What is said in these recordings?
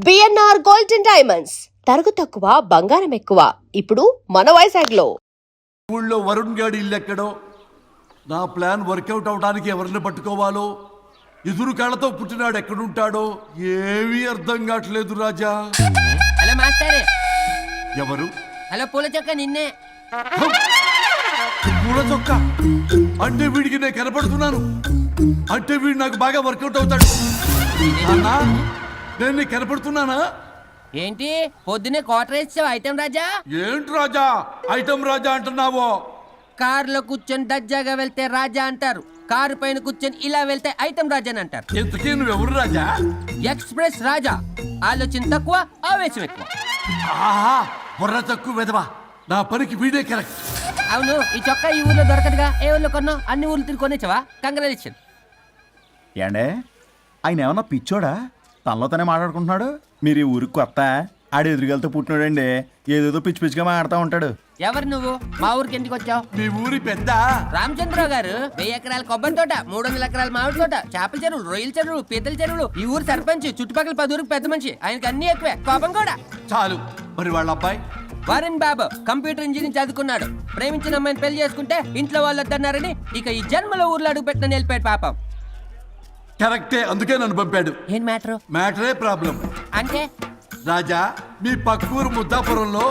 BNR gold and diamonds తరుగు తక్కువ బంగారం ఎక్కువ. ఇప్పుడు మన వైజాగ్ లో ఊళ్ళో వరుణ్ గాడి ఇల్లు ఎక్కడో, నా ప్లాన్ వర్కౌట్ అవడానికి ఎవరిని పట్టుకోవాలో, ఎదురు కాళ్ళతో పుట్టినాడు ఎక్కడుంటాడో ఏమీ అర్థం కావట్లేదు రాజా. Hello master. ఎవరు? హలో పూల చొక్క నిన్నే. పూల చొక్క అంటే వీడికి నేను కనపడుతున్నాను, అంటే వీడు నాకు బాగా వర్కౌట్ అవుతాడు. నాన్నా, నేను నీకు కనపడుతున్నానా? ఏంటి పొద్దునే క్వార్టర్ ఇచ్చావు ఐటమ్ రాజా? ఏంటి రాజా ఐటమ్ రాజా అంటున్నావో? కారులో కూర్చొని దర్జాగా వెళ్తే రాజా అంటారు, కారు పైన కూర్చొని ఇలా వెళ్తే ఐటమ్ రాజా అని అంటారు. ఇంతకీ నువ్వెవరు రాజా? ఎక్స్ప్రెస్ రాజా. ఆలోచన తక్కువ, ఆవేశం ఎక్కువ. ఆహా, బుర్ర తక్కువ వెదవా. నా పనికి వీడే కరెక్ట్. అవును, ఈ చొక్కా ఈ ఊర్లో దొరకదుగా. ఏ ఊర్లో కొన్నావు? అన్ని ఊర్లు తిరిగి కొనేచ్చావా? కంగ్రాచులేషన్. ఏండే ఆయన ఏమన్నా పిచ్చోడా? తనలో తనే మాట్లాడుకుంటున్నాడు. మీరు ఈ ఊరికి కొత్త, ఆడు ఎదురుగలతో పుట్టినాడండి. ఏదేదో పిచ్చి పిచ్చిగా మాట్లాడుతూ ఉంటాడు. ఎవరు నువ్వు? మా ఊరికి ఎందుకు వచ్చావు? మీ ఊరి పెద్ద రామచంద్రరావు గారు 1000 ఎకరాల కొబ్బరి తోట, 300 ఎకరాల మామిడి తోట, చేపల చెరువులు, రొయ్యల చెరువులు, పీతల చెరువులు. ఈ ఊరు సర్పంచ్, చుట్టుపక్కల 10 ఊరికి పెద్ద మనిషి. ఆయనకి అన్ని ఎక్కువే, కోపం కూడా. చాలు. మరి వాళ్ళ అబ్బాయి వరుణ్ బాబు కంప్యూటర్ ఇంజనీరింగ్ చదువుకున్నాడు. ప్రేమించిన అమ్మాయిని పెళ్లి చేసుకుంటే ఇంట్లో వాళ్ళు వద్దన్నారని ఇక ఈ జన్మలో ఊర్లో అడుగు పెట్టిన నిలిపాడు పాపం. కరెక్టే, అందుకే నన్ను పంపాడు. ఏం మ్యాటర్? మ్యాటరే ప్రాబ్లం. అంటే రాజా, మీ పక్కూరు ముద్దాపురంలో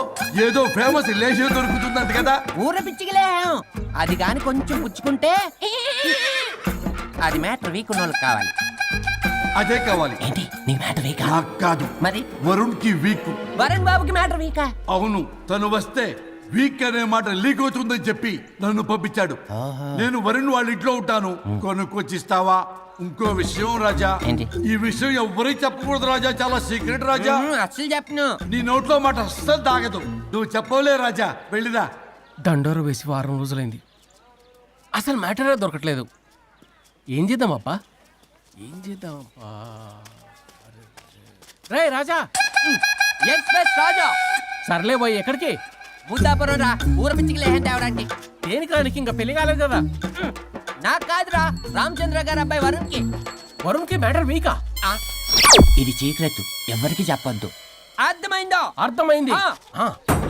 ఏదో ఫేమస్ లేషన్ దొరుకుతుందంట కదా? ఊర పిచ్చికిలే. అది గాని కొంచెం పుచ్చుకుంటే అది మ్యాటర్ వీక్ ఉన్న వాళ్ళకి కావాలి. అదే కావాలి. ఏంటి నీ మ్యాటర్ వీకా? నాకు కాదు, మరి వరుణ్ కి వీక్. వరుణ్ బాబుకి మ్యాటర్ వీకా? అవును, తను వస్తే వీక్ అనే మాట లీక్ అవుతుందని చెప్పి నన్ను పంపించాడు. నేను వరుణ్ వాళ్ళ ఇంట్లో ఉంటాను, కొనుక్కొచ్చిస్తావా? ఇంకో విషయం రాజా, ఏంటి? ఈ విషయం ఎవరికి చెప్పకూడదు రాజా, చాలా సీక్రెట్ రాజా. అస్సలు చెప్పను. నీ నోట్లో మాట అస్సలు తాగదు. నువ్వు చెప్పవలే రాజా, వెళ్ళిరా. దండోరు వేసి వారం రోజులైంది, అసలు మ్యాటరే దొరకట్లేదు. ఏం చేద్దామప్పా? రే రాజా. ఎక్స్ప్రెస్ రాజా. సర్లే పోయి ఎక్కడికి? ముద్దాపురం రా, ఊర పిచ్చికి లేహం తేవడానికి. దేనికి రానికి? ఇంకా పెళ్లి కాలేదు కదా. నాకు కాదురా, రామచంద్ర గారు అబ్బాయి వరుణ్ కి. వరుణ్కి మ్యాటర్ వీకా? ఇది సీక్రెట్, ఎవరికి చెప్పొద్దు. అర్థమైందో? అర్థమైంది.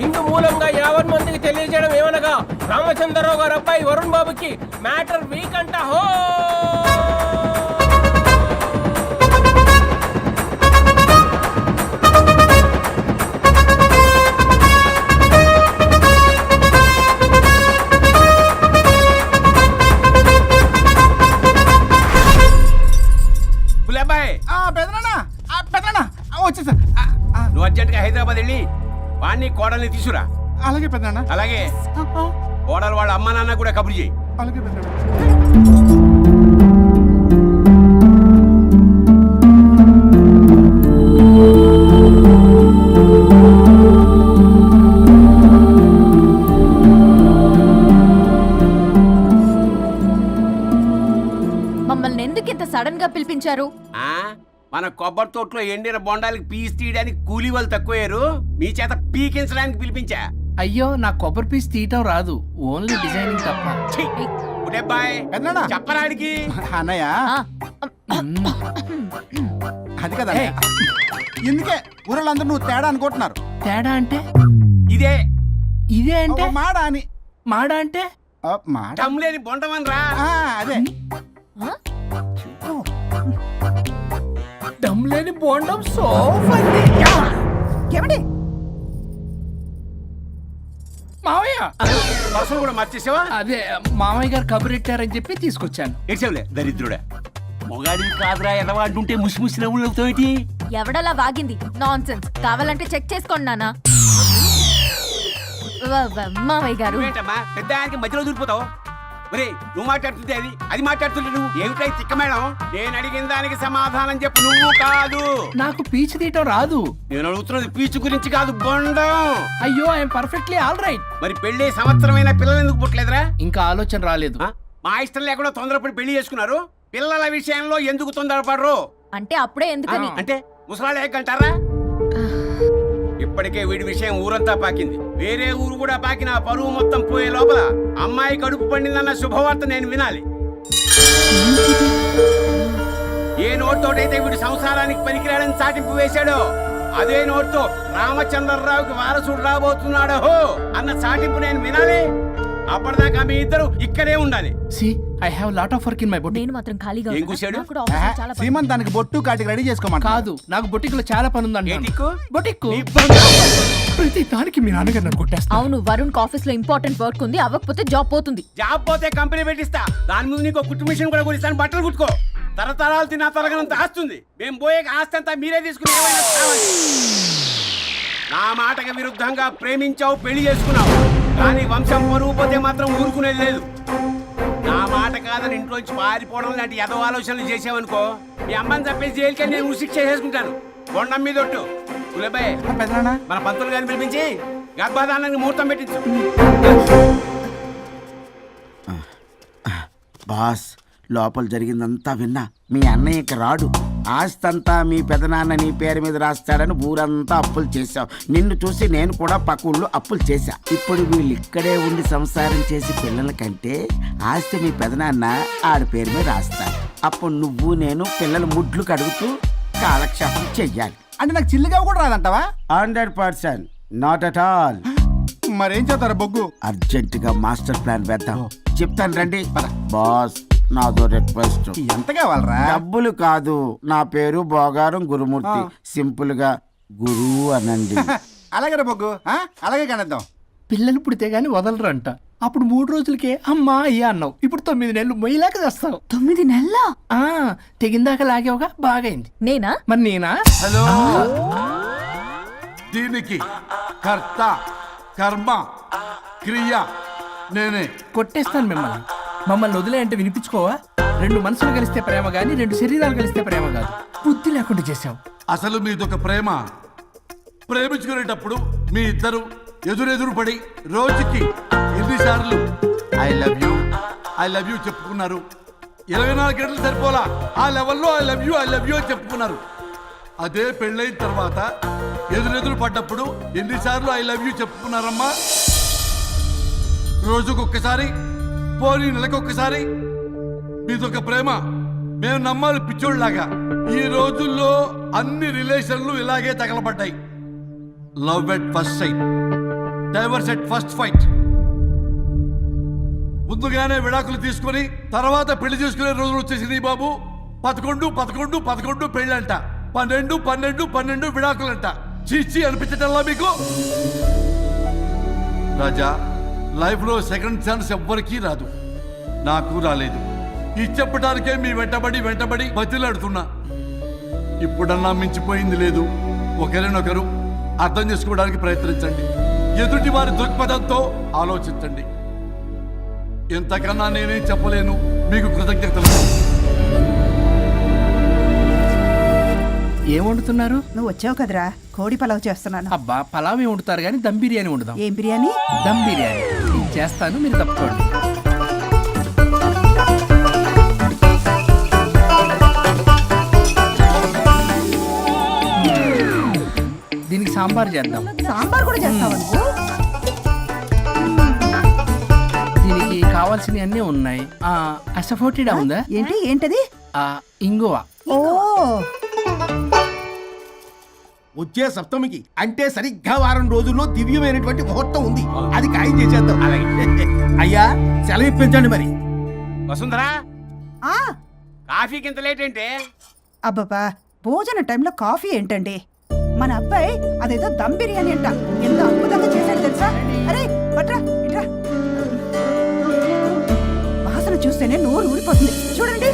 ఇందు మూలంగా 50 మందికి తెలియజేయడం ఏమనగా, రామచంద్రరావు గారు అబ్బాయి వరుణ్ బాబుకి మ్యాటర్ వీక్ అంట. హో వచ్చేసా. నువ్వు అర్జెంట్గా హైదరాబాద్ వెళ్ళి వాణ్ణి కోడల్ని తీసుకురా. అలాగే పెద్దనా. అలాగే కోడలు వాళ్ళ అమ్మ నాన్న కూడా కబురు చేయి. అలాగే పెద్దనా. మమ్మల్ని ఎందుకు ఇంత సడన్ గా పిలిపించారు? మన కొబ్బరి తోటలో ఎండిన బొండాలకి పీస్ తీయడానికి కూలీ వాళ్ళు తక్కువయ్యారు, మీ చేత పీకించడానికి పిలిపించా. అయ్యో, నా కొబ్బరి పీస్ తీయటం రాదు, ఓన్లీ డిజైనింగ్ తప్ప. చెప్పరాడికి అన్నయ్య అది కదా. ఎందుకే ఊరలందరూ నువ్వు తేడా అనుకుంటున్నారు. తేడా అంటే? ఇదే ఇదే అంటే మాడ అని. మాడ అంటే టమ్లేని బొండమని రా. అదే దమ్లేని బోండం సోఫ్. ఏమండి మావయ్య, పర్సలు కూడా మర్చేసావా? అదే మామయ్య గారు కబురెట్టారని చెప్పి తీసుకొచ్చాను. ఏడ్చావులే దరిద్రుడా. మొగాడివి కాదురా ఎదవా అంటుంటే ముసి ముసి నవ్వులు అవుతావేటి? ఎవడలా వాగింది? Nonsense. కావాలంటే చెక్ చేసుకోండి నాన్న. మామయ్య గారు. ఏంటమ్మా పెద్ద ఆయనకి మధ్యలో దూరిపోతావు? ఒరే, నువ్వు మాట్లాడుతుంటే అది మాట్లాడుతుంటే నువ్వు ఏమిటై తిక్క మేడం? నేను అడిగిన దానికి సమాధానం చెప్పు. నువ్వు కాదు. నాకు పీచు తీయటం రాదు. నేను అడుగుతున్నది పీచు గురించి కాదు, బొండం. అయ్యో, ఐఎమ్ పర్ఫెక్ట్లీ ఆల్ రైట్. మరి పెళ్లి సంవత్సరమైన పిల్లలు ఎందుకు పుట్టలేదురా? ఇంకా ఆలోచన రాలేదు. మా ఇష్టం లేకుండా తొందరపడి పెళ్లి చేసుకున్నారు. పిల్లల విషయంలో ఎందుకు తొందరపడరు? అంటే అప్పుడే ఎందుకని? అంటే ముసలాళ్ళు ఏకంటారా? ఇప్పటికే వీడి విషయం ఊరంతా పాకింది, వేరే ఊరు కూడా పాకిన పరువు మొత్తం పోయే లోపల అమ్మాయి కడుపు పండిందన్న శుభవార్త నేను వినాలి. ఏ నోటితోటైతే వీడు సంసారానికి పనికిరాడని చాటింపు వేశాడో అదే నోట్తో రామచంద్రరావుకి వారసుడు రాబోతున్నాడు అన్న చాటింపు నేను వినాలి. అప్పటిదాకా మీ ఇద్దరు ఇక్కడే ఉండాలి. See I have lot of work in my boutique. నేను మాత్రం ఖాళీగా ఏం ఉన్నానా? కూశాడు? నాకు కూడా ఆఫీస్లో చాలా పని. సీమన్ దానికి బొట్టు కాటికి రెడీ చేసుకోమంట. కాదు, నాకు బొటిక్ లో చాలా పని ఉందండి. ఏటిక్కు? బొటిక్ నీ బంగారం. ప్రతి దానికి మీ నాన్నగారు నన్ను కొట్టేస్తా. అవును, వరుణ్ ఆఫీస్ లో ఇంపార్టెంట్ వర్క్ ఉంది, అవ్వకపోతే జాబ్ పోతుంది. జాబ్ పోతే కంపెనీ పెట్టిస్తా. దాని ముందు నీకు కుట్టు మిషన్ కూడా కురిస్తాను. బట్టలు కుట్టుకో. తరతరాలు తిన్నా తరగనంత ఆస్తుంది. మేము పోయే ఆస్తి అంతా మీరే తీసుకుని ఏమైనా కావాలి. నా మాటకి విరుద్ధంగా ప్రేమించావు, పెళ్లి చేసుకున్నావు, కానీ వంశం పరువు పోతే మాత్రం ఊరుకునేది లేదు. నా మాట కాదని ఇంట్లోంచి పారిపోవడం లాంటి ఎదో ఆలోచనలు చేసావనుకో, మీ అమ్మని చంపేసి జైలుకి నేను ఉసిక్ చేసేసుకుంటాను. కొండం మీద ఒట్టు. కులబాయ్, మన పంతులు గారిని పిలిపించి గర్భాధానానికి ముహూర్తం పెట్టించు. బాస్, లోపల జరిగిందంతా విన్నా. మీ అన్నయ్యకి రాడు, ఆస్తంతా మీ పెదనాన్న నీ పేరు మీద రాస్తాడని ఊరంతా అప్పులు చేశావు. నిన్ను చూసి నేను కూడా పక్క ఊళ్ళో అప్పులు చేశా. ఇప్పుడు వీళ్ళు ఇక్కడే ఉండి సంసారం చేసి పిల్లల కంటే ఆస్తి మీ పెదనాన్న ఆడి పేరు మీద రాస్తాడు. అప్పుడు నువ్వు నేను పిల్లల ముడ్లు కడుగుతూ కాలక్షేపం చెయ్యాలి. అంటే నాకు చిల్లిగా కూడా రాదంటావా? 100% నాట్ అట్ ఆల్. మరేం చేస్తారు బొగ్గు? అర్జెంటుగా మాస్టర్ ప్లాన్ వేద్దాం. చెప్తాను రండి. బాస్, నాదో రిక్వెస్ట్. ఎంత కావాలరా? డబ్బులు కాదు, నా పేరు బోగారం గురుమూర్తి. సింపుల్ గా గురు అనండి. అలాగే బొగ్గు, అలాగే కనేద్దాం. పిల్లలు పుడితే గానీ వదలరు అంట. అప్పుడు 3 రోజులకే అమ్మా అయ్యా అన్నావు. ఇప్పుడు 9 నెలలు మొయ్యలాక చేస్తావు. 9 నెలల తెగిందాక లాగేవగా, బాగైంది. నేనా? మరి నేనా? హలో, దీనికి కర్త కర్మ క్రియ నేనే. కొట్టేస్తాను మిమ్మల్ని. మమ్మల్ని వదిలే అంటే వినిపించుకోవా? 2 మనసులు కలిస్తే ప్రేమ గాని 2 శరీరాలు కలిస్తే ప్రేమ కాదు. బుద్ధి లేకుండా చేసావు. అసలు మీదొక ప్రేమ. ప్రేమించుకునేటప్పుడు మీ ఇద్దరు ఎదురెదురు పడి రోజుకి ఎన్నిసార్లు ఐ లవ్ యూ చెప్పుకున్నారు? 24 గంటలు సరిపోలా. ఆ లెవెల్లో ఐ లవ్ యూ అని చెప్పుకున్నారు. అదే పెళ్ళైన తర్వాత ఎదురెదురు పడ్డప్పుడు ఎన్నిసార్లు ఐ లవ్ యూ చెప్పుకున్నారమ్మా? రోజుకొక్కసారి, పోనీ నెలకొక్కసారి. మీదొక ప్రేమ. మేము నమ్మాలి పిచ్చోళ్ళలాగా. ఈ రోజుల్లో అన్ని రిలేషన్లు ఇలాగే తగలబడ్డాయి. Love at first sight, divorce at first fight. ముందుగానే విడాకులు తీసుకొని తర్వాత పెళ్లి చేసుకునే రోజులు వచ్చేసింది బాబు. 11 పెళ్ళంట, 12 విడాకులంట. చీచి అనిపించటల్లా మీకు? రాజా, లైఫ్ లో సెకండ్ ఛాన్స్ ఎవ్వరికీ రాదు. నాకు రాలేదు. ఈ చెప్పడానికే మీ వెంటబడి బతిలాడుతున్నా. ఇప్పుడన్నా మించిపోయింది లేదు. ఒకరినొకరు అర్థం చేసుకోవడానికి ప్రయత్నించండి. ఎదుటి వారి దృక్పథంతో ఆలోచించండి. ఎంతకన్నా నేనేం చెప్పలేను. మీకు కృతజ్ఞతలు. ఏం వండుతున్నారు? నువ్వు వచ్చావు కదరా, కోడి పలావ్ చేస్తున్నాను. అబ్బా, పలావ్ ఏం వండుతారు కానీ దమ్ బిర్యానీ వండుదాం. ఏం బిర్యానీ? దమ్ బిర్యానీ. నేను చేస్తాను, మీరు తప్పుకోండి. దీనికి సాంబార్ చేద్దాం. సాంబార్ కూడా చేస్తావా నువ్వు? దీనికి కావాల్సినవి అన్నీ ఉన్నాయి. అసఫోటిడా ఉందా? ఏంటది? ఇంగువ. ఓ, వచ్చే సప్తమికి అంటే సరిగ్గా వారం రోజుల్లో దివ్యమైనటువంటి ముహూర్తం ఉంది. అది ఖాయం చేసేద్దాం. అయ్యా, సెలవు ఇప్పించండి మరి. వసుంధరా, ఆ, కాఫీకి ఇంత లేట్ ఏంటే? అబ్బబ్బా, భోజన టైంలో కాఫీ ఏంటండి? మన అబ్బాయి అదేదో దమ్ బిర్యానీ అంట, ఎంత అద్భుతంగా చేశాడు తెలుసా? అరే పట్రా, ఇట్రా. వాసన చూస్తేనే నోరు ఊరిపోతుంది. చూడండి.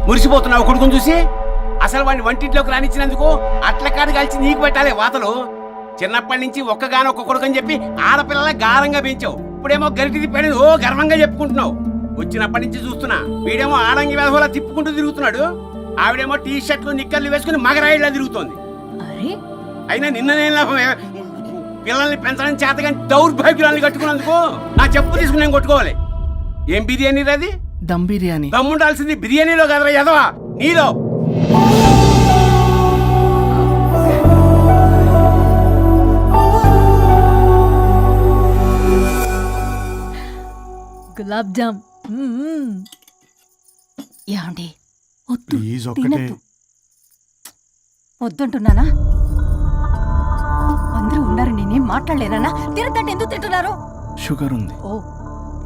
మురిసిపోతున్నావు కొడుకుని చూసి? అసలు వాడిని వంటింట్లోకి రానిచ్చినందుకు అట్లకాడు కలిసి నీకు పెట్టాలి వాతలు. చిన్నప్పటి నుంచి ఒక్కగానొక్క కొడుకు అని చెప్పి ఆడపిల్లల గారంగా పెంచావు. ఇప్పుడేమో గరిటి తిప్పాడని ఓ గర్వంగా చెప్పుకుంటున్నావు. వచ్చినప్పటి నుంచి చూస్తున్నా, వీడేమో ఆడంగి వెధవలా తిప్పుకుంటూ తిరుగుతున్నాడు. ఆవిడేమో టీ షర్ట్లు నిక్కర్లు వేసుకుని మగరాయిలా తిరుగుతోంది. అయినా నిన్న నేను పిల్లల్ని పెంచడం చేతగాని దౌర్భాగ్యురాన్ని కట్టుకున్నందుకు నా చెప్పు తీసుకుని నేను కొట్టుకోవాలి. ఏం బిర్యానీ అది? దమ్ బిర్యానీ. దమ్ముండాల్సింది బిర్యానీలో కదరా ఎదవా, నీలో. గులాబ్ జామ్. ఏమండి వద్దు, ప్లీజ్ ఒక్కటే తినద్దు. వద్దంటున్నానా? అందరూ ఉన్నారు, నేనేం మాట్లాడలేనా? తినద్దంటే ఎందుకు తింటున్నారు? షుగర్ ఉంది. ఓ,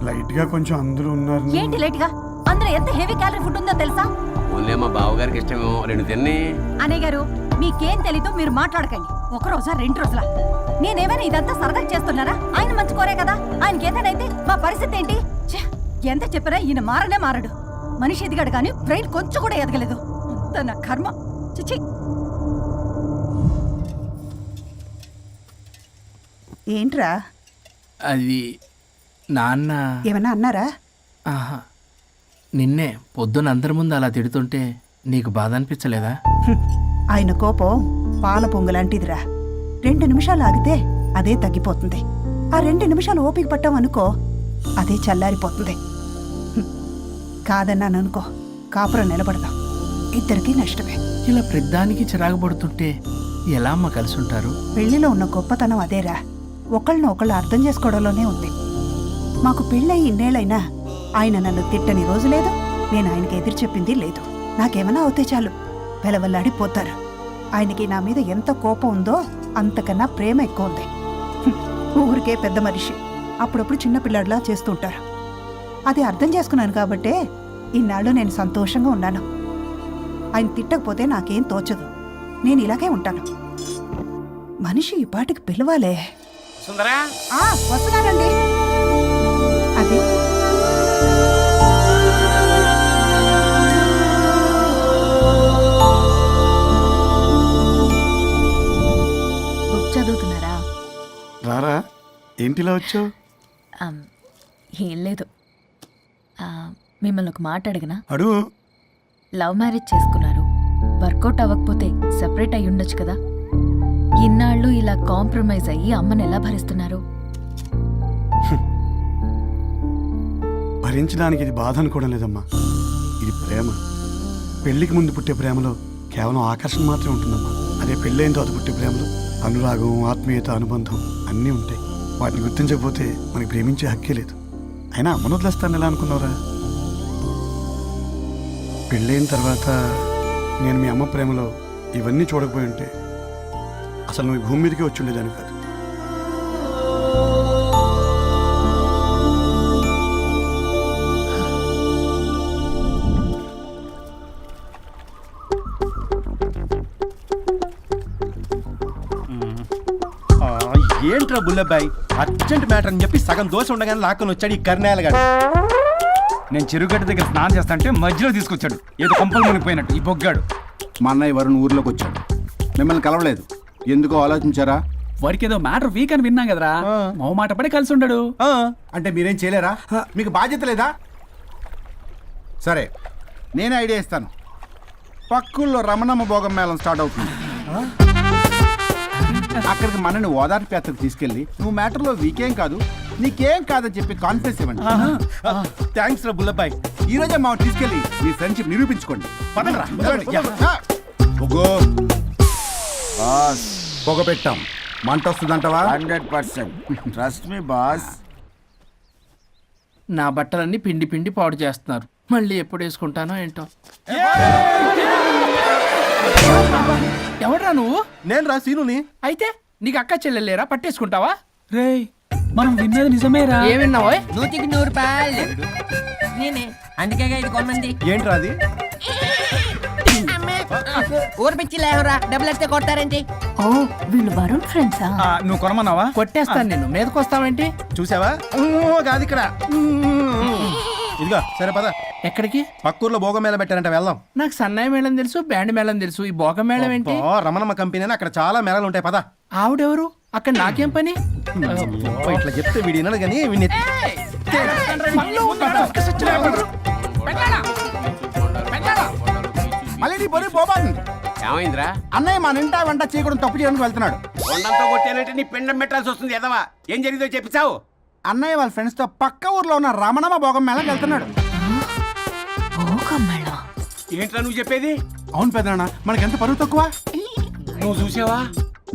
లైట్ గా కొంచెం అందరూ ఉన్నారు. ఏంటి లేట్ గా? అందులో ఎంత హెవీ క్యాలరీ ఫుడ్ ఉందో తెలుసా? ఓన్లే మా బావగారికి ఇష్టమేమో 2 తిన్ని. అనే గారు, మీకేం తెలీదో మీరు మాట్లాడకండి. ఒక రోజా 2 రోజుల నేనేమైనా ఇదంతా సరదా చేస్తున్నారా? ఆయన మంచి కోరే కదా. ఆయనకి ఏదైతే మా పరిస్థితి ఏంటి? ఛే, ఎంత చెప్పినా ఈయన మారనే మారడు. మనిషి ఎదిగాడు కానీ బ్రెయిన్ కొంచెం కూడా ఎదగలేదు. అంత నా కర్మ. చిచి. ఏంట్రా? అది నాన్న. ఏమన్నా అన్నారా? ఆహా, నిన్నే పొద్దున అందరి ముందు అలా తిడుతుంటే నీకు బాధ అనిపించలేదా? ఆయన కోపం పాల పొంగులాంటిదిరా. 2 నిమిషాలు ఆగితే అదే తగ్గిపోతుంది. ఆ 2 నిమిషాలు ఓపిక పట్టామనుకో, అదే చల్లారిపోతుంది. కాదన్నాననుకో, కాపురం నిలబడదాం. ఇద్దరికీ నష్టమే. ఇలా ప్రతిదానికి చిరాకు పడుతుంటే ఎలా అమ్మ కలిసి ఉంటారు? పెళ్లిలో ఉన్న గొప్పతనం అదేరా. ఒకళ్ళని ఒకళ్ళు అర్థం చేసుకోవడంలోనే ఉంది. మాకు పెళ్ళయి ఇన్నేళ్ళైనా ఆయన నన్ను తిట్టని రోజు లేదు, నేను ఆయనకి ఎదురు చెప్పింది లేదు. నాకేమైనా అవుతే చాలు వెలవల్లాడిపోతారు. ఆయనకి నా మీద ఎంత కోపం ఉందో అంతకన్నా ప్రేమ ఎక్కువ ఉంది. ఊరికే పెద్ద మనిషి, అప్పుడప్పుడు చిన్నపిల్లాడిలా చేస్తుంటారు. అది అర్థం చేసుకున్నాను కాబట్టే ఇన్నాళ్ళు నేను సంతోషంగా ఉన్నాను. ఆయన తిట్టకపోతే నాకేం తోచదు. నేను ఇలాగే ఉంటాను. మనిషి ఈ పాటికి పిలవాలే. సుందరా, వస్తున్నానండి. అది బుక్ చదువుతున్నారా? రారా, ఏంటిలా వచ్చావు? ఏం లేదు. మిమ్మల్ని ఒక మాట అడిగినా? అడుగు. లవ్ మ్యారేజ్ చేసుకున్నారు, వర్కౌట్ అవ్వకపోతే సెపరేట్ అయి ఉండొచ్చు కదా. ఇన్నాళ్ళు ఇలా కాంప్రమైజ్ అయ్యి అమ్మని ఎలా భరిస్తున్నారు? భరించడానికి ఇది బాధ అనుకోవడం లేదమ్మా, ఇది ప్రేమ. పెళ్లికి ముందు పుట్టే ప్రేమలో కేవలం ఆకర్షణ మాత్రమే ఉంటుందమ్మా. అదే పెళ్ళైన తర్వాత పుట్టే ప్రేమలో అనురాగం, ఆత్మీయత, అనుబంధం అన్నీ ఉంటాయి. వాటిని గుర్తించకపోతే మనకి ప్రేమించే హక్కే లేదు. అయినా అమ్మను వదిలేస్తాను ఎలా అనుకున్నావురా? పెళ్ళైన తర్వాత నేను మీ అమ్మ ప్రేమలో ఇవన్నీ చూడకపోయి ఉంటే అసలు నువ్వు ఈ భూమి మీదకే వచ్చి ఉండేదాన్ని కాదు. ఏంట్రా బుల్లబ్బాయి, అర్జెంట్ మ్యాటర్ అని చెప్పి సగం దోశ ఉండగానే లాక్కొని వచ్చాడు ఈ కర్ణాలగాడు. నేను చెరుగడ్డ దగ్గర స్నానం చేస్తాంటే మధ్యలో తీసుకొచ్చాడు. ఏదో కొంపలు మునిగిపోయినట్టు ఈ బొగ్గాడు. మా అన్నయ్య వరుణ్ ఊర్లోకి వచ్చాడు, మిమ్మల్ని కలవలేదు. ఎందుకో ఆలోచించారా? వాడికి ఏదో మ్యాటర్ వీక్ అని విన్నాం కదరా, మాట పడి కలిసి ఉండడు. అంటే మీరేం చేయలేరా? మీకు బాధ్యత లేదా? సరే, నేనే ఐడియా ఇస్తాను. పక్కుల్లో రమణమ్మ భోగం మేళం స్టార్ట్ అవుతుంది. అక్కడికి మనని ఓదార్పు యాత్రకు తీసుకెళ్ళి నువ్వు మ్యాటర్లో వీకేం కాదు, నీకేం కాదని చెప్పి కాన్ఫిడెన్స్ ఇవ్వండి. థ్యాంక్స్ రా బుల్లబ్బాయ్. ఈ రోజే మా తీసుకెళ్ళి మీ ఫ్రెండ్షిప్ నిరూపించుకోండి. పదండ్రా. పొగ పెట్టాం, మంట వస్తుందంటవా? 100% ట్రస్ట్ మీ బాస్. నా బట్టలన్నీ పిండి పిండి పాడు చేస్తున్నారు. మళ్ళీ ఎప్పుడు వేసుకుంటానో ఏంటో. ఎవడ్రా నువ్వు? నేను రా సీనుని. అయితే నీకు అక్క చెల్లెలేరా? పట్టేసుకుంటావా? రేయ్, మనం విన్నది నిజమేరా. ఏ విన్నావో? 100కి 100 రూపాయలు నేనే, అందుకే ఇది కొమ్మంది. ఏంట్రా అది? ఊరు పిచ్చి లేవరా, డబ్బులు వస్తే కొడతారేంటి? ఓ, వీళ్ళు వరుణ్ ఫ్రెండ్సా? నువ్వు కొనమన్నావా? కొట్టేస్తాను నిన్ను. మీదకొస్తావేంటి? చూసావా? కాదు ఇక్కడ. ఇదిగో సరే పద. ఎక్కడికి? పక్కూర్లో భోగం మేళ పెట్టారంట, వెళ్దాం. నాకు సన్నాయి మేళం తెలుసు, బ్యాండ్ మేళం తెలుసు, ఈ బోగ మేళం ఏంటి? రమణమ్మ కంపెనీ అని అక్కడ చాలా మేళలు ఉంటాయి, పద. ఆవిడెవరు? అక్కడ నాకేం పని? ఇట్లా చెప్తే వీడి వినడు కానీ వీడిని మళ్ళీ నీ పొరి పోబాంది. ఏమైందిరా? అన్నయ్య మా నింటా వెంట చేయకూడదు తప్పు చేయడానికి వెళ్తున్నాడు. కొండంతో కొట్టానంటే నీ పిండం పెట్టాల్సి వస్తుంది. ఎదవా, ఏం జరిగిందో చెప్పిచావు? అన్నయ్య వాళ్ళ ఫ్రెండ్స్ తో పక్క ఊర్లో ఉన్న రమణమ్మ భోగం మేళకి వెళ్తున్నాడు. ఏంట్రా నువ్వు చెప్పేది? అవును పెద్దనాన్న, మనకి ఎంత పరువు తక్కువ. నువ్వు చూసావా?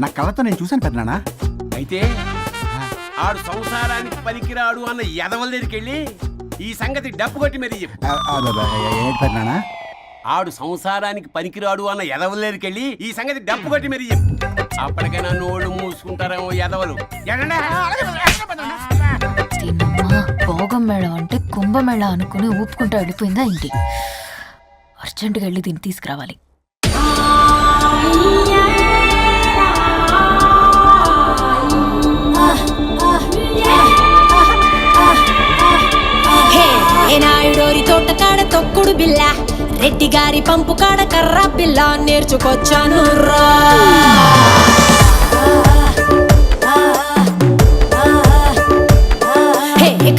నా కళ్ళతో నేను చూశాను పెద్దనాన్న. అయితే ఆడు సంసారానికి పనికిరాడు అన్న ఎదవల దగ్గరికి వెళ్ళి ఈ సంగతి డప్పు కొట్టి మరీ చెప్పు. ఏంటి పెద్దనాన్న? ఆడు సంసారానికి పనికిరాడు అన్న ఎదవలేరికెళ్ళి ఈ సంగతి డప్పు కొట్టి మరీ చెప్పు. అప్పటికైనా నోళ్ళు మూసుకుంటారేమో ఎదవలు. దీనమ్మా భోగం మేళం అంటే కుంభమేళ అనుకుని ఊపుకుంటూ వెళ్ళిపోయిందా ఇంటి. అర్జెంటుగా వెళ్ళి దీన్ని తీసుకురావాలి. నాయుడోరి తోట కాడ తొక్కుడు బిల్ల, రెడ్డి గారి పంపు కాడ కర్ర బిల్ల నేర్చుకొచ్చాను రా.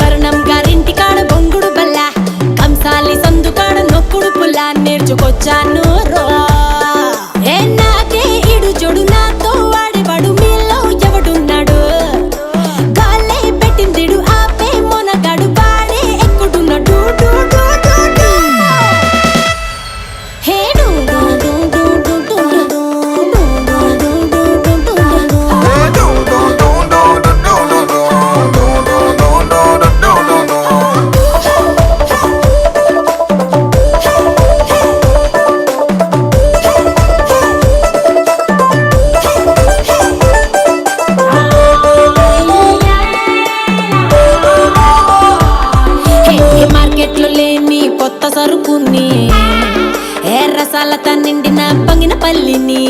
కరుణం గారింటి కాడ బొంగుడు బల్ల, కంసాలి సందు కాడ నొక్కుడు పుల్ల నేర్చుకొచ్చాను రా. నాకే ఇడు జొడు నాతో వాడేవాడు మీలో ఎవడున్నాడు, గాలే పెట్టిందిడు ఆపే మొనగాడు వాడే ఎక్కుడున్నాడు. మార్కెట్లో లేని కొత్త సరుకుని, రసాలతో నిండిన పంగిన పల్లిని,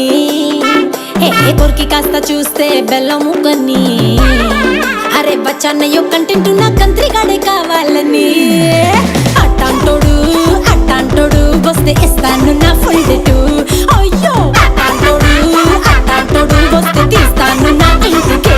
కొరికి కాస్త చూస్తే బెల్లం ముక్కని, అరే బచ్చన్నయ్యో కంటెంట్ నా కంత్రిగాడే కావాలని. అట్టాంటోడు వస్తే ఇస్తాను నా ఫుల్ డేటు. అయ్యో అట్టాంటోడు వస్తే తీస్తాను నా ఇంటికేటు.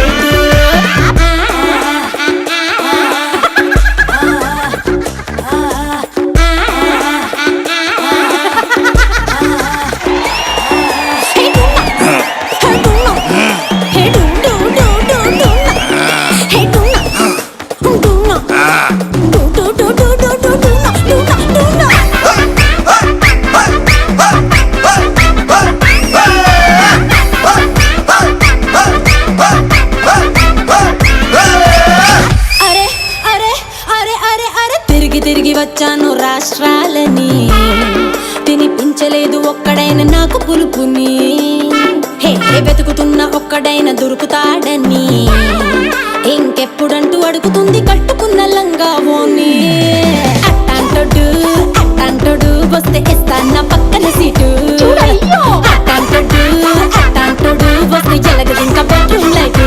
తిరిగి వచ్చాను రాష్ట్రాలని, తినిపించలేదు ఒక్కడైన నాకు పులుపుని. వెతుకుతున్న ఒక్కడైన దొరుకుతాడని, ఇంకెప్పుడంటూ అడుగుతుంది కట్టుకున్న లంగా ఓని. అట్టాంటోడు వస్తే ఇస్తాను పక్కన సీటు. అట్టాంటోడు వస్తే ఎలగదు ఇంకా బెడ్రూమ్ లైట్.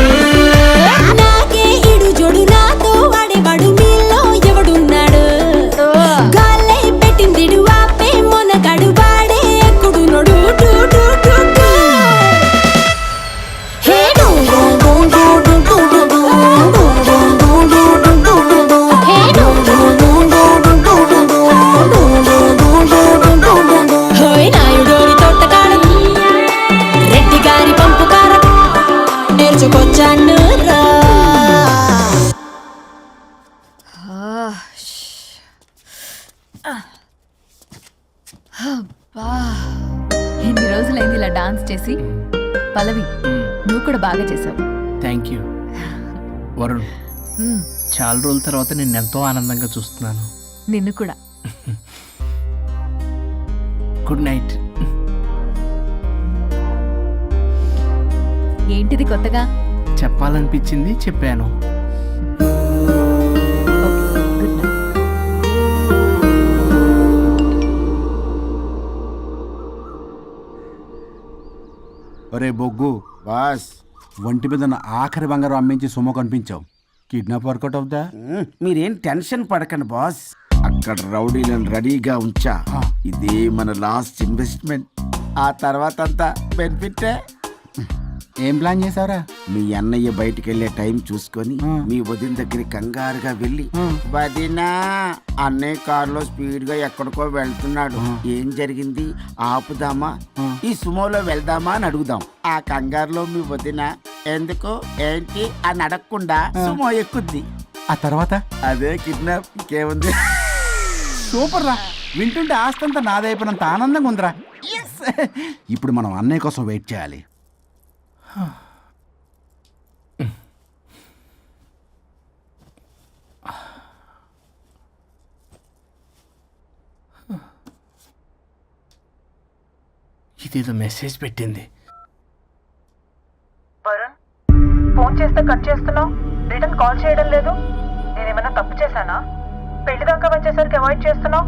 నాకే ఇడు జోడు నాతో వాడేవాడు మీలో ఎవడున్నాడు, గాలే పెట్టిందిడు ఆపే మొనగాడు వాడే ఎక్కుడున్నాడు. నాయుడోరి తోట కాడ రెడ్డి గారి పంపు కాడ నేర్చుకొచ్చాను రా. ఎన్ని రోజులైంది ఇలా డాన్స్ చేసి. పల్లవి నువ్వు కూడా బాగా చేసావు. Thank you Varun. చాలా రోజుల తర్వాత నేను ఎంతో ఆనందంగా చూస్తున్నాను. నిన్ను కూడా. Good night. ఏంటిది కొత్తగా? చెప్పాలనిపించింది చెప్పాను. Good night. ఒరే బొగ్గు, బాస్ ఒంటి మీద ఉన్న ఆఖరి బంగారం అమ్మించి సొమ్ము కనిపించావు. కిడ్నాప్ వర్కౌట్ అవుతా? మీరేం టెన్షన్ పడకండి బాస్. అక్కడ రౌడీలను రెడీగా ఉంచా. ఇదే మన లాస్ట్ ఇన్వెస్ట్మెంట్. ఆ తర్వాత అంతా బెనిఫిట్. ఏం ప్లాన్ చేసావురా? మీ అన్నయ్య బయటికి వెళ్ళే టైం చూసుకొని మీ వదిన దగ్గరికి కంగారుగా వెళ్ళి, వదినా అన్నయ్య కారులో స్పీడ్ గా ఎక్కడికో వెళ్తున్నాడు, ఏం జరిగింది, ఆపుదామా, ఈ సుమోలో వెళ్దామా అని అడుగుదాం. ఆ కంగారులో మీ వదిన ఎందుకు ఏంటి అని అడగకుండా సుమో ఎక్కుద్ది. ఆ తర్వాత అదే కిడ్నాప్. ఇంకేముంది? సూపర్ రా. వింటుంటే ఆస్తంతా నాదైపోయినంత ఆనందంగా ఉందిరా. ఇప్పుడు మనం అన్నయ్య కోసం వెయిట్ చేయాలి. ఇదేదో మెసేజ్ పెట్టింది. వరుణ్, ఫోన్ చేస్తే కట్ చేస్తున్నావు, రిటర్న్ కాల్ చేయడం లేదు. నేనేమన్నా తప్పు చేశానా? పెళ్లి దాకా వచ్చేసరికి అవాయిడ్ చేస్తున్నావు.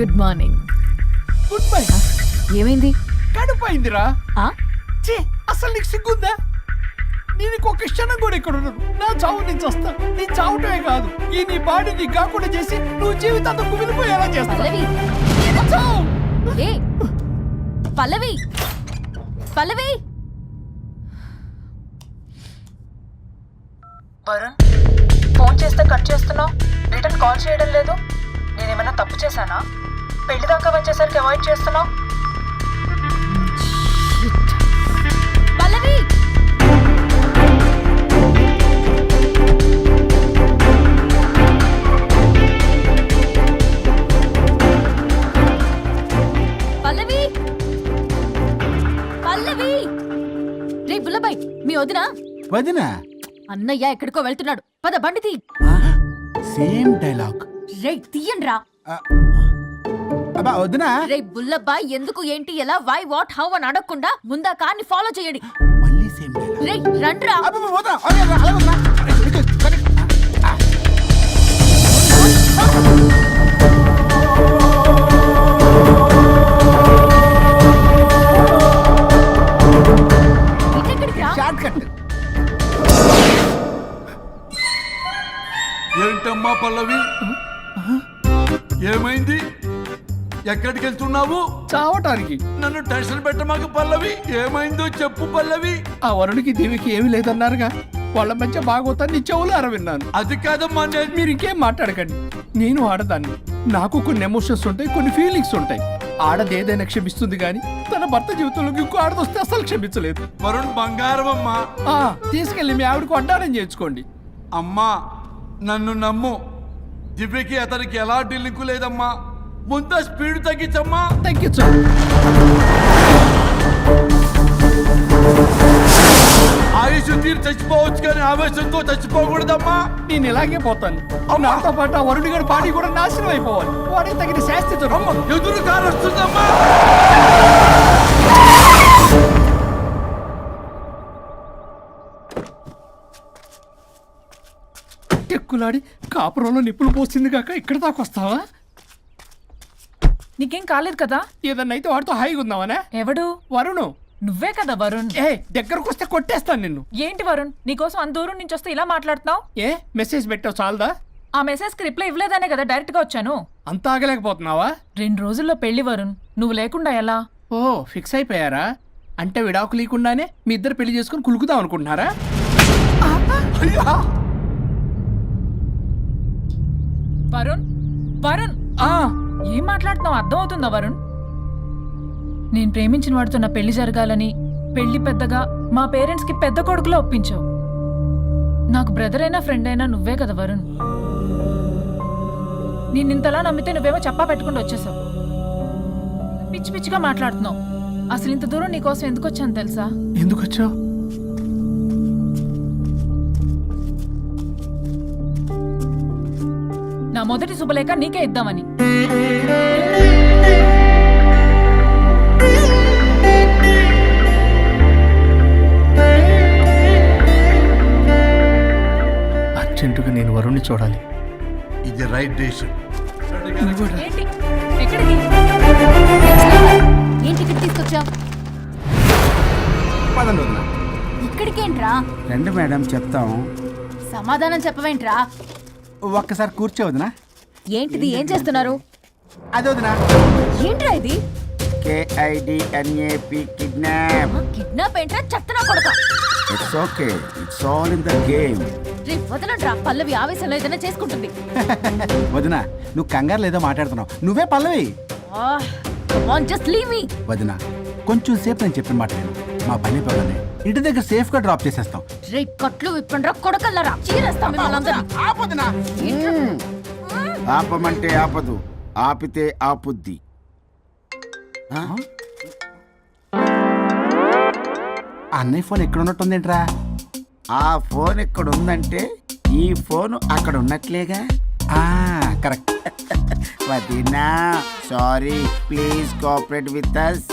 Good morning. Good bye. ఏమైంది? కడుపైందిరా. ఆ? ఛీ, అసలు నీకు సిగ్గుందా? నేను ఒక క్షణం కూడా ఇక్కడ ఉండను. నా చావు నేను చస్తా. నీ చావుటమే కాదు, ఈ నీ బాడీ నీకు కాకుండా చేసి నువ్వు జీవితాంతో కుమిలిపోయేలా చేస్తా. పల్లవి, చావు. ఏ పల్లవి, పల్లవి. వరుణ్, ఫోన్ చేస్తే కట్ చేస్తున్నావు, రిటర్న్ కాల్ చేయడం లేదు. నేనేమన్నా తప్పు చేశానా? పెళ్లి దాకా వచ్చేసరికి అవాయిడ్ చేస్తున్నావు. పల్లవి, పల్లవి, పల్లవి. రే బుల్లబాయ్, మీ వదినా? వదినా అన్నయ్య ఎక్కడికో వెళ్తున్నాడు, పద బండి తీ. Same dialogue. రే తీయండి రా. అబ్బా వదినా. రే బుల్లబాయ్, ఎందుకు ఏంటి ఎలా వై వాట్ హౌ అని అడగకుండా ముందా కార్ని ఫాలో చేయండి. మళ్ళీ సేమ్ డైలాగ్. రే రండ్రా. అబ్బా వదినా, అలా వదినా. ఇటెక్కడికి రా. Short cut. ఏంటమ్మా పల్లవి, ఏమైంది? ఎక్కడికి వెళ్తున్నావు? చావటానికి. నన్ను టెన్షన్ పెట్టమాకు పల్లవి. ఏమైందో చెప్పు పల్లవి. ఆ వరుడికి దేవికి ఏమీ లేదన్నారుగా, వాళ్ళ మధ్య బాగోతాన్ని నీ చెవులారా విన్నాను. అది కాదమ్మా నేను. మీరు ఇంకేం మాట్లాడకండి. నేను ఆడదాన్ని, నాకు కొన్ని ఎమోషన్స్ ఉంటాయి, కొన్ని ఫీలింగ్స్ ఉంటాయి. ఆడది ఏదైనా క్షమిస్తుంది కానీ తన భర్త జీవితంలోకి ఇంకో ఆడదొస్తే అసలు క్షమించలేదు. వరుణ్ బంగారం అమ్మా. తీసుకెళ్ళి మీ ఆవిడకు అడ్డానం చేయించుకోండి. అమ్మా నన్ను నమ్ము. దివ్యకి అతనికి ఎలాంటి లింకు లేదమ్మా. ముందు స్పీడ్ తగ్గించమ్మా. తగ్గించు. ఆయుష్ తీరు చచ్చిపోవచ్చు కానీ ఆవేశంతో చచ్చిపోకూడదమ్మా. నేను ఇలాగే పోతాను. నాతో పాటు ఆ వరుడి గారి బాడీ కూడా నాశనం అయిపోవాలి. వాడికి తగిన శాస్తి దొరకదు. ఎదురు కారు వస్తుందమ్మా. టెక్కులాడి కాపురంలో నిప్పులు పోస్తుంది కాక ఇక్కడ దాకా వస్తావా? నీకేం కాలేదు కదా? ఏదన్నా అయితే వాడితో హాయిగా ఉందామనే. ఎవడు? వరుణు. నువ్వే కదా వరుణ్. ఏ దగ్గరకు వస్తే కొట్టేస్తాను నిన్ను. ఏంటి వరుణ్, నీకోసం అంత దూరం నుంచి వస్తే ఇలా మాట్లాడుతున్నావు? ఏ మెసేజ్ పెట్టావు చాలదా? ఆ మెసేజ్ కి రిప్లై ఇవ్వలేదనే కదా డైరెక్ట్ గా వచ్చాను. అంత ఆగలేకపోతున్నావా? 2 రోజుల్లో పెళ్లి వరుణ్, నువ్వు లేకుండా ఎలా? ఓ ఫిక్స్ అయిపోయారా? అంటే విడాకు లేకుండానే మీ ఇద్దరు పెళ్లి చేసుకుని కులుకుదాం అనుకుంటున్నారా? వరుణ్, వరుణ్ ఏం మాట్లాడుతున్నావు అర్థం అవుతుందా వరుణ్? నేను ప్రేమించిన వాడితో నా పెళ్లి జరగాలని పెళ్లి పెద్దగా మా పేరెంట్స్ కి పెద్ద కొడుకులో ఒప్పించావు. నాకు బ్రదర్ అయినా ఫ్రెండ్ అయినా నువ్వే కదా వరుణ్. నేను ఇంతలా నమ్మితే నువ్వేమో చెప్పా పెట్టుకుంటూ వచ్చేసావు. పిచ్చి పిచ్చిగా మాట్లాడుతున్నావు. అసలు ఇంత దూరం నీకోసం ఎందుకు వచ్చాను తెలుసా? ఎందుకు వచ్చావు? నా మొదటి శుభలేఖ నీకే ఇద్దామని. అర్జెంటుగా నేను వరుణ్ణి చూడాలి. ఇది రైట్ డెసిషన్. ఏంటి? ఎక్కడికి? ఏంటి ఇక్కడ తీసుకొచ్చావు? పదండి వదినా. ఇక్కడికేంట్రా? రండి మేడం చెప్తాం. సమాధానం చెప్పవేంట్రా? ఒక్కసారి కూర్చో వదినా. ఏంటిది? ఏం చేస్తున్నారు? అది వదినా. ఏంట్రా ఇది? KIDNAP kidnap. కిడ్నాప్ ఏంట్రా? చెత్తనా కొడక. It's okay, it's all in the game. రే వదలండ్రా, పల్లవి ఆవేశంలో ఏదైనా చేసుకుంటుంది. వదినా నువ్వు కంగారు లేదో మాట్లాడుతున్నావు. నువ్వే పల్లవి. Just leave me. వదినా కొంచెం సేపు నేను చెప్పిన మాట విను. మా పని పని ఇంటి దగ్గర సేఫ్ గా డ్రాప్ చేసేస్తాం. రే కట్లు విప్పండ్రా కొడకల్లరా, చీరేస్తాం మిమ్మల్ని. ఆపమంటే ఆపదు, ఆపితే ఆపుద్ది. అన్నయ్య ఫోన్ ఎక్కడ ఉన్నట్టుందేంట్రా? ఆ ఫోన్ ఇక్కడ ఉందంటే ఈ ఫోన్ అక్కడ ఉన్నట్లేగా. కరెక్ట్. వదినా sorry, please cooperate with us.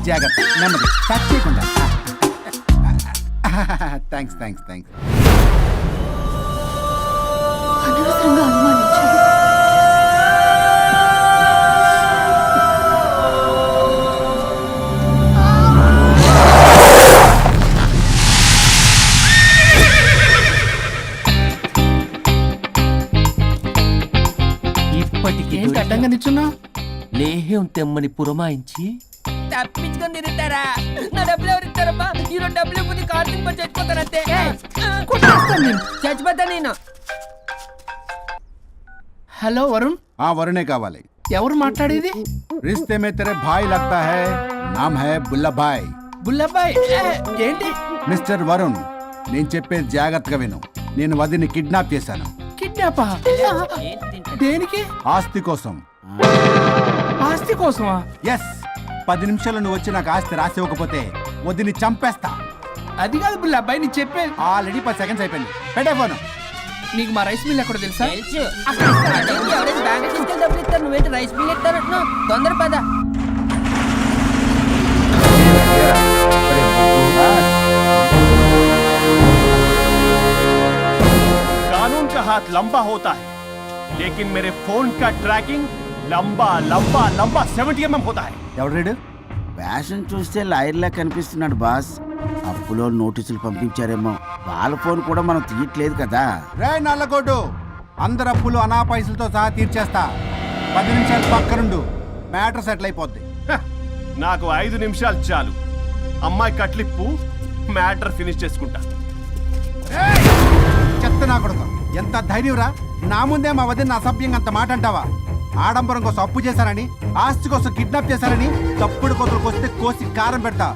జాగ్రత్త, నెమ్మది, టచ్ చేయకుండా. Thanks thanks thanks. అనవసరంగా అనుమానించాను. ఇప్పటికి ఏంటి అడ్డంగా నిల్చున్నా? లేహ్యం తెమ్మని పురమాయించి తప్పించుకొని తిరుగుతారా? నా డబ్బులు ఎవరు ఇస్తారమ్మా? ఈరోజు డబ్బులు ఇవ్వని కార్తీక్ పని చచ్చిపోతానంతే. కొట్టేస్తాను నేను. చచ్చిపోతా నేను. హలో వరుణ్, వరుణే కావాలి. ఎవరు మాట్లాడేది? रिश्ते में तेरे भाई लगता है, नाम है बुल्ला भाई. బుల్లబ్బాయ్ ఏంటి? మిస్టర్ వరుణ్, నేను చెప్పేది జాగ్రత్తగా విను. నేను వదిని కిడ్నాప్ చేశాను. కిడ్నాపా? దేనికి? ఆస్తి కోసం. ఆస్తి కోసమా? ఎస్. 10 నిమిషాలు నువ్వు వచ్చి నాకు ఆస్తి రాసి ఇవ్వకపోతే వదిని చంపేస్తా. అది కాదు బుల్లబ్బాయ్, నీకు చెప్పేది. ఆల్రెడీ 10 సెకండ్స్ అయిపోయింది. పెట్టే ఫోను. నీకు మా రైస్ మిల్ ఎక్కడ తెలుసా? తెలుసు. అదేంటి, ఎవరైనా బ్యాంక్ తీసుకెళ్ళి డబ్బులు ఇస్తారు, నువ్వేంటి రైస్ మిల్ ఇస్తారంటున్నావు? తొందర పద. कानून का हाथ लंबा होता है, लेकिन मेरे फोन का ट्रैकिंग लंबा लंबा लंबा 70 mm होता है. ఎవడు రీడు? ఫ్యాషన్ చూస్తే లాయర్లా కనిపిస్తున్నాడు బాస్. అప్పులో నోటీసులు పంపించారేమో. వాళ్ళ ఫోన్ కూడా మనం తీయట్లేదు కదా. రే నల్లగొడ్డు, అందరు అప్పులు అనా పైసలతో సహా తీర్చేస్తా. 10 నిమిషాలు పక్కనుండు, మ్యాటర్ సెటిల్ అయిపోద్ది. నాకు 5 నిమిషాలు చాలు. అమ్మాయి కట్లిప్పు, మ్యాటర్ ఫినిష్ చేసుకుంటా. చెత్త నా కొడుకు, ఎంత ధైర్యంరా! నా ముందే మా వదిన అసభ్యంగా అంత మాట అంటావా? ఆడంబరం కోసం అప్పు చేశారని, ఆస్తి కోసం కిడ్నాప్ చేశారని తప్పుడు కొతులకు వస్తే కోసి కారం పెడతా.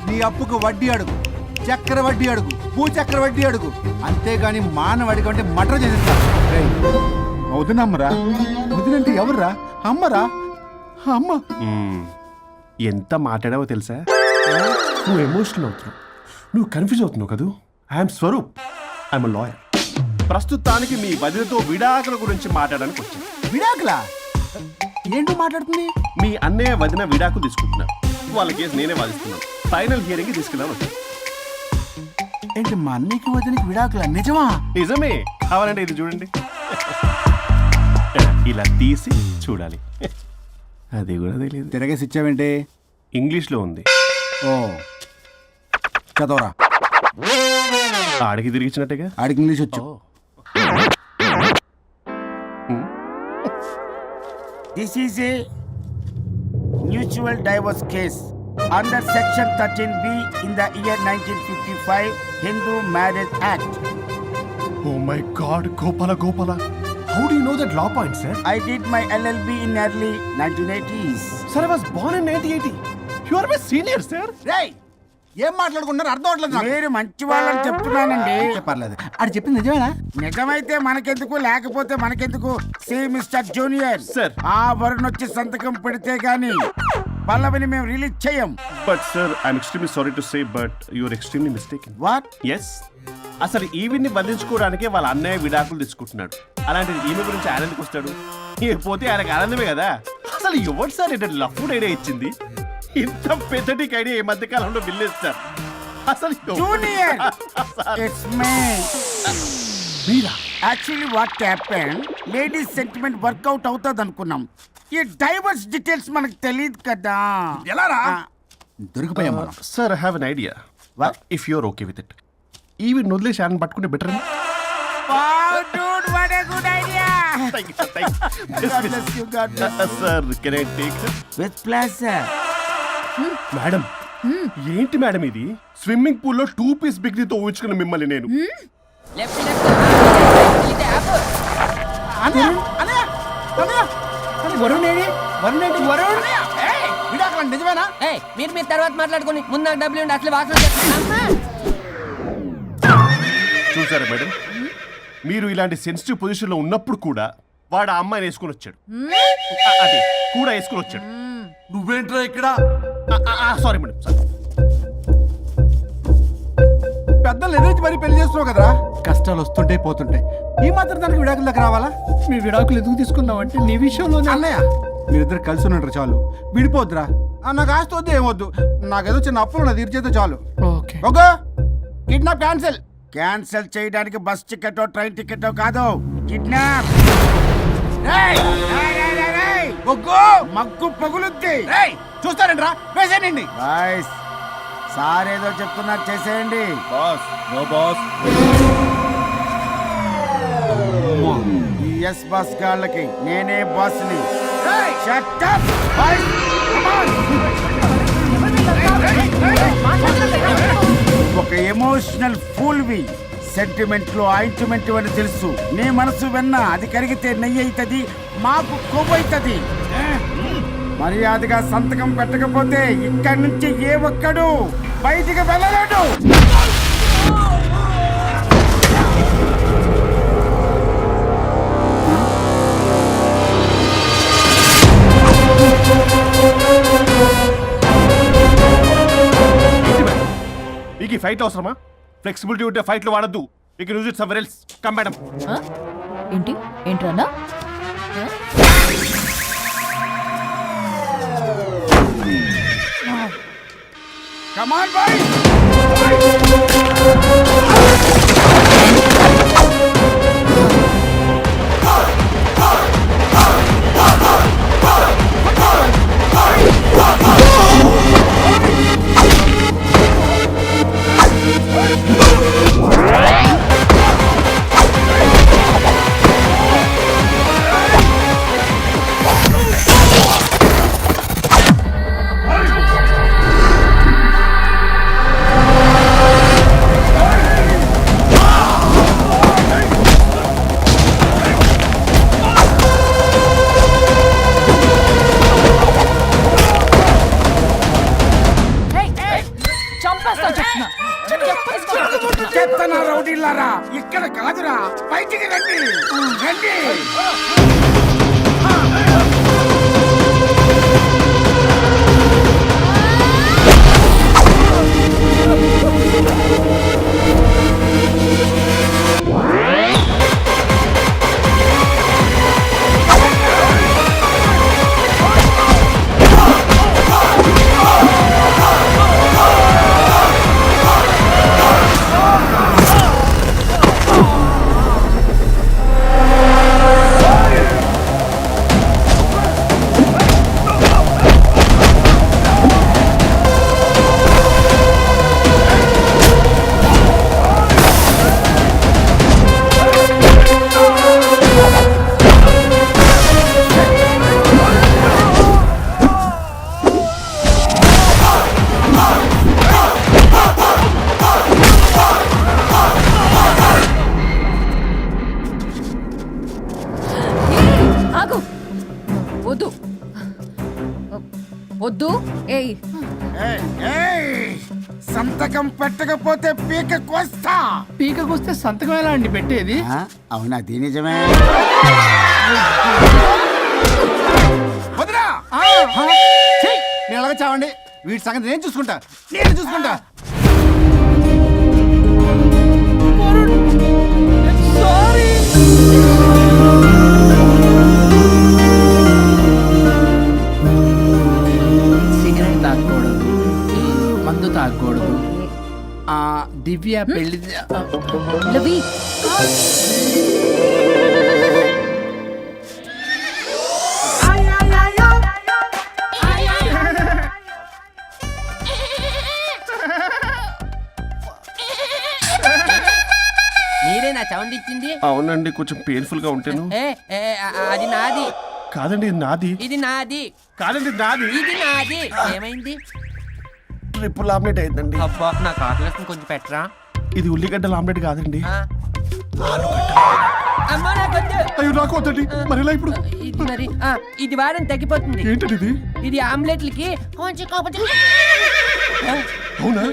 నీ అప్పుకు వడ్డీ అడుగు, చక్కెర వడ్డీ అడుగు, భూచక్ర వడ్డీ అడుగు, అంతేగాని మానవ అడిగి అంటే మటర్ చేసేస్తా. వదినమ్మరా? వదినంటే ఎవర్రా? అమ్మరా? అమ్మ. ఎంత మాట్లాడావో తెలుసా? నువ్వు ఎమోషనల్ అవుతున్నావు, నువ్వు కన్ఫ్యూజ్ అవుతున్నావు కదూ. I am Swaroop, I am lawyer. ప్రస్తుతానికి మీ వదినతో విడాకుల గురించి మాట్లాడడానికి వచ్చాను. విడాకులా? ఏంటో మాట్లాడుతుంది? మీ అన్నయ్య వదిన విడాకులు తీసుకుంటున్నారు. వాళ్ళ కేసు నేనే వాదిస్తున్నాను. ఫైనల్ హియరింగ్ తీసుకెళ్ళాను వచ్చాను. ఏంటి మా అన్నయ్యకి వదినకి విడాకులా? నిజమా? నిజమే. కావాలంటే ఇది చూడండి. ఇలా తీసి చూడాలి. అది కూడా తెలియదు. తిరగేసి ఇచ్చావేంటి? ఇంగ్లీష్లో ఉంది. ఓ, చదవరా. ఆడికి తిరిగిచ్చినట్టుగా. ఆడికి ఇంగ్లీష్ వచ్చు. This is a mutual divorce case under section 13B in the year 1955 Hindu marriage act. Oh my God, Gopala. How do you know that law point, sir? I did my LLB in early 1980s. Sir, I was born in 1980. You are my senior, sir. రేయ్, ఏం మాట్లాడుకున్నారు అర్థం అవట్లేదు నాకు. మీరు మంచి వాళ్ళని చెప్తున్నానండి. పర్లేదు. అది చెప్పింది నిజమేనా? నిజమైతే మనకెందుకు, లేకపోతే మనకెందుకు? See mister junior, Sir. ఆ వరుణ్ వచ్చి సంతకం పెడితే గాని పల్లవిని మేము రిలీజ్ చేయం. But sir, I'm extremely sorry to say, but you are extremely mistaken. What? Yes. అసలు ఈవిడ్ని బంధించుకోవడానికే వాళ్ళ అన్నయ్య విడాకులు తీసుకుంటున్నాడు. అలాంటిది ఈమె గురించి ఆయన ఎందుకు వస్తాడు? పోతే ఆయనకు ఆనందమే కదా. అసలు ఎవరు సార్ ఏంటంటే లఫ్డ్ ఐడియా ఇచ్చింది? ఇంత పెద్దటికి ఐడియా ఈ మధ్య కాలంలో విల్లేదు సార్. అసలు జూనియర్, ఇట్స్ మీ. మీరా? Actually what happen, ladies sentiment work out అవుతుంది అనుకున్నాం. ఈ డైవర్స్ డీటెయిల్స్ మనకు తెలియదు కదా. ఎలా రా? దొరికిపోయాం మనం. Sir, I have an idea. What? If you're okay with it, ఈవిడ్ వదిలేసి ఆయన పట్టుకుంటే better. Wow, dude, what a good idea. God bless you, God bless you. Sir, can I take? With pleasure. Madam, ఏంటి madam ఇది? Swimming pool లో 2 piece బిగ్నీతో ఊహించుకున్న మిమ్మల్ని నేను. Left left. ఇది యాప్. వరుణ్ ఏడి? వరుణ్ ఏంటి? వరుణ్ విడాకులు నిజమేనా? ఏయ్, మీరు తర్వాత మాట్లాడుకొని ముందు నాకు డబ్బులు ఉండి అసలు వాసన చేస్తున్నా. చూసారా మేడం, మీరు ఇలాంటి సెన్సిటివ్ పొజిషన్ లో ఉన్నప్పుడు కూడా వాడు ఆ అమ్మాయిని వేసుకుని వచ్చాడు. అది కూడా వేసుకుని వచ్చాడు. నువ్వేంట్రా ఇక్కడ? Sorry madam, sorry. పెద్దలు ఎదురు మరీ పెళ్లి చేస్తున్నావు కదరా. కష్టాలు వస్తుంటే పోతుంటాయి, ఈ మాత్రం దానికి విడాకుల దగ్గర రావాలా? మీ విడాకులు ఎందుకు తీసుకున్నావంటే నీ విషయంలోనే. అన్నయ్య మీరిద్దరు కలిసి ఉన్నట్టు చాలు, విడిపోద్దురా. నాకు ఆస్తి వద్దు ఏమొద్దు, నాకేదో చిన్న అప్పులు నా తీర్చేదో చాలు. Okay okay, kidnap cancel. Cancel చేయడానికి బస్ టికెట్ ట్రైన్ టికెట్ కాదు, కిడ్నాప్. మగ్గు పగులుద్ది. చూస్తారంట్రా, వేసేయండి. బాయ్స్ సార్ ఏదో చెప్తున్నారు, చేసేయండి. Boss no boss. ఈ ఎస్ బస్ గాళ్ళకి నేనే బాస్ని. Shut up, boys. Come on. ఒక ఎమోషనల్ ఫూల్వి, సెంటిమెంట్ లో ఆయింట్మెంట్ అని తెలుసు. నీ మనసు వెన్న, అది కరిగితే నెయ్యి అవుతుంది, మాకు కొవ్వు అవుతుంది. మర్యాదగా సంతకం పెట్టకపోతే ఇక్కడి నుంచి ఏ ఒక్కడు బయటికి వెళ్ళలేడు. మీకు ఈ ఫైట్ అవసరమా? ఫ్లెక్సిబిలిటీ ఉంటే ఫైట్లు వాడద్దు. You can use it somewhere else. Come madam. ఏంటి ఏంట్రన్నా? Come on, boys. చెత్తన రౌడీలారా, ఇక్కడ కాదురా, బయటికి రండి రండి. వద్దు వద్దు. ఏయ్ సంతకం పెట్టకపోతే పీక కోస్తా. పీకకొస్తే సంతకం ఎలా అండి పెట్టేది? అవునా, అది నిజమే. వదినా, నేను అలాగే చావండి, వీటి సంగతి నేను చూసుకుంటా. సిగరెట్ తాగకూడదు, మందు తాగకూడదు. దివ్య పెళ్లి లవి. మీరే నా సౌండ్ ఇచ్చింది? అవునండి, కొంచెం పెయిన్ఫుల్ గా ఉంటాను. అది నాది కాదండి, నాది. ఇది నాది కాదండి, నాది. ఇది నాది. ఏమైంది? ట్రిపుల్ ఆమ్లెట్ అయిందండి. అబ్బా, నాకు ఆకలిస్తుంది, కొంచెం పెట్టరా. ఇది ఉల్లిగడ్డల ఆమ్లెట్ కాదండి. అమ్మా నాకొద్దు. అయ్యో, నాకు వద్దండి. మరి ఇలా ఇప్పుడు ఇది మరి ఇది వారం తగ్గిపోతుంది. ఏంటండి ఇది? ఇది ఆమ్లెట్లకి కొంచెం అవునా?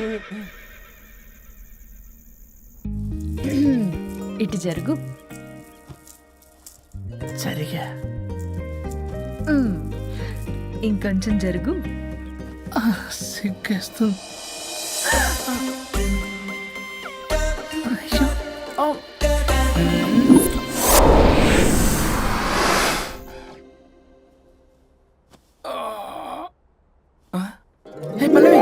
ఇటు జరుగు. సరిగా ఇంకొంచెం జరుగు. సిగ్గేస్తుంది. పల్లవి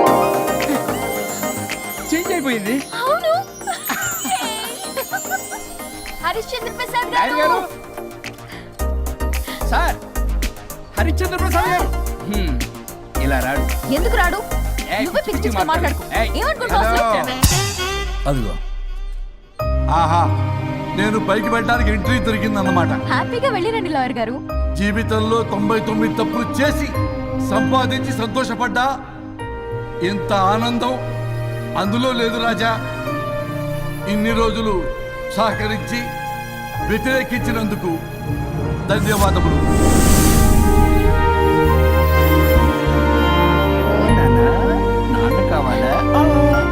చేంజ్ అయిపోయింది. అవును. హరిశ్చంద్ర ప్రసాద్ నాయుడు గారు సార్, హరిశ్చంద్ర ప్రసాద్ గారు ఇలా రాడు. ఎందుకు రాడు? ఏయ్, నువ్వే పిచ్చి పిచ్చిగా మాట్లాడుకో. ఏయ్, ఏమనుకుంటావు అసలు? అదిగో ఆహా నేను పైకి వెళ్ళడానికి ఎంట్రీ దొరికిందన్నమాట. హ్యాపీగా వెళ్ళిరండి లాయర్ గారు. జీవితంలో 99 తప్పులు చేసి సంపాదించి సంతోషపడ్డా ఇంత ఆనందం అందులో లేదు రాజా. ఇన్ని రోజులు సహకరించి వ్యతిరేకించినందుకు ధన్యవాదములు.